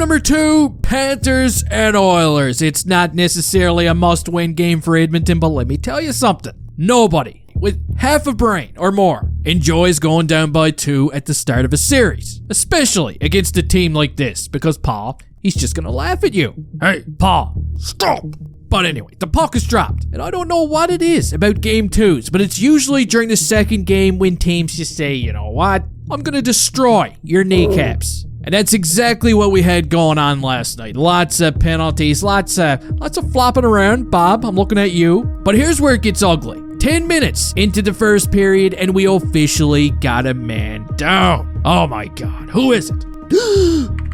number 2, Panthers and Oilers. It's not necessarily a must-win game for Edmonton, but let me tell you something. Nobody with half a brain or more enjoys going down by 2 at the start of a series, especially against a team like this, because Paul, he's just gonna laugh at you. Hey, Paul, stop! But anyway, the puck is dropped, and I don't know what it is about game 2s, but it's usually during the second game when teams just say, you know what, I'm gonna destroy your kneecaps. And that's exactly what we had going on last night. Lots of penalties, lots of flopping around. Bob, I'm looking at you. But here's where it gets ugly. 10 minutes into the first period, and we officially got a man down. Oh my God, who is it?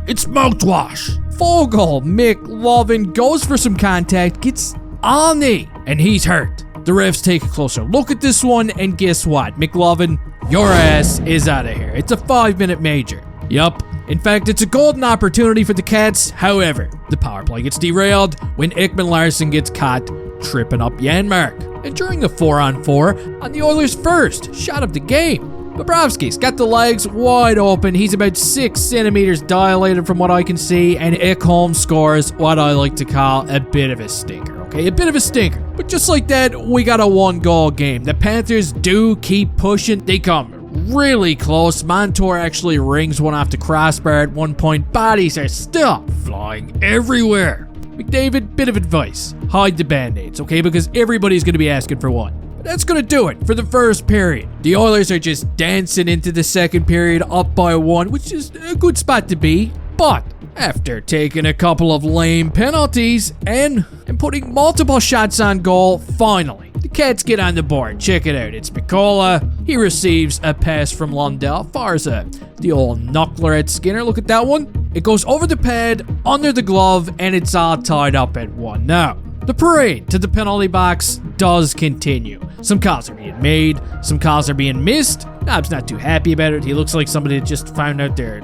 It's Mouthwash. Fogle McLovin goes for some contact, gets on knee, and he's hurt. The refs take a closer look at this one, and guess what? McLovin, your ass is out of here. It's a 5-minute major. Yup. In fact, it's a golden opportunity for the Cats. However, the power play gets derailed when Ekman Larsson gets caught tripping up Janmark. And during the 4-on-4 on the Oilers' first shot of the game, Bobrovsky's got the legs wide open. He's about 6 centimeters dilated from what I can see, and Ekholm scores what I like to call a bit of a stinker, okay? A bit of a stinker. But just like that, we got a 1-goal game. The Panthers do keep pushing. They come really close. Montour actually rings one off the crossbar at one point. Bodies are still flying everywhere. McDavid, bit of advice. Hide the band-aids, okay? Because everybody's going to be asking for one. But that's going to do it for the first period. The Oilers are just dancing into the second period up by 1, which is a good spot to be. But after taking a couple of lame penalties and putting multiple shots on goal, finally, the Cats get on the board. Check it out. It's Mikkola. He receives a pass from Lundell. Farza, the old knuckler at Skinner. Look at that one. It goes over the pad, under the glove, and it's all tied up at 1. Now, the parade to the penalty box does continue. Some calls are being made. Some calls are being missed. Knob's not too happy about it. He looks like somebody that just found out their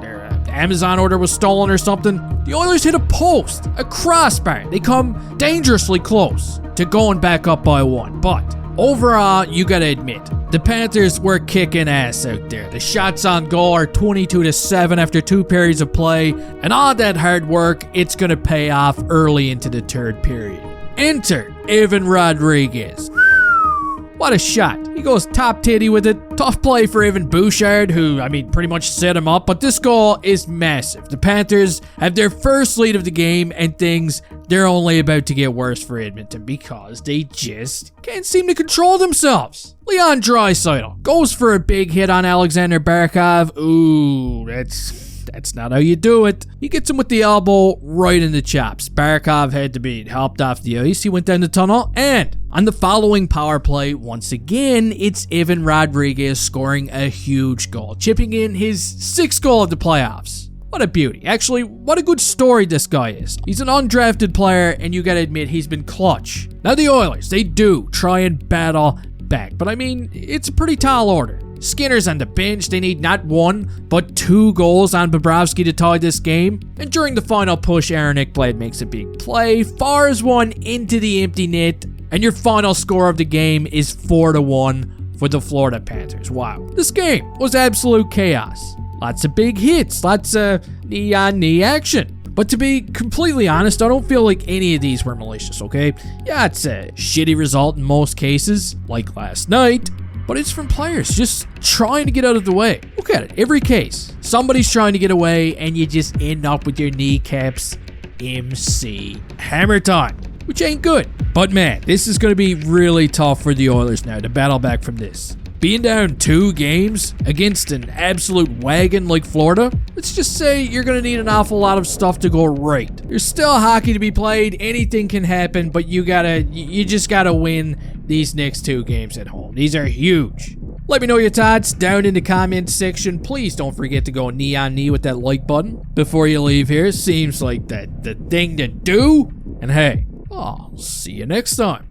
Amazon order was stolen or something. The Oilers hit a post, a crossbar. They come dangerously close to going back up by 1. But overall, you gotta admit, the Panthers were kicking ass out there. The shots on goal are 22-7 after 2 periods of play, and all that hard work, it's gonna pay off early into the third period. Enter Evan Rodriguez. What a shot. He goes top titty with it. Tough play for Evan Bouchard, who, pretty much set him up. But this goal is massive. The Panthers have their first lead of the game, and they're only about to get worse for Edmonton because they just can't seem to control themselves. Leon Draisaitl goes for a big hit on Alexander Barkov. Ooh, that's not how you do it. He gets him with the elbow right in the chops. Barkov had to be helped off the ice. He went down the tunnel. And on the following power play, once again, it's Evan Rodriguez scoring a huge goal, chipping in his 6th goal of the playoffs. What a beauty. Actually, what a good story this guy is. He's an undrafted player, and you gotta admit, he's been clutch. Now the Oilers, they do try and battle back, but it's a pretty tall order. Skinner's on the bench. They need not 1, but 2 goals on Bobrovsky to tie this game. And during the final push, Aaron Ekblad makes a big play, fires one into the empty net, and your final score of the game is 4-1 for the Florida Panthers. Wow. This game was absolute chaos. Lots of big hits, lots of knee-on-knee action. But to be completely honest, I don't feel like any of these were malicious, okay? Yeah, it's a shitty result in most cases, like last night, but it's from players just trying to get out of the way. Look at it, every case. Somebody's trying to get away, and you just end up with your kneecaps MC hammer time, which ain't good. But man, this is going to be really tough for the Oilers now to battle back from this. Being down 2 games against an absolute wagon like Florida, let's just say you're going to need an awful lot of stuff to go right. There's still hockey to be played. Anything can happen, but you just got to win these next 2 games at home. These are huge. Let me know your thoughts down in the comments section. Please don't forget to go knee on knee with that like button before you leave here. Seems like the thing to do. And hey, I'll see you next time.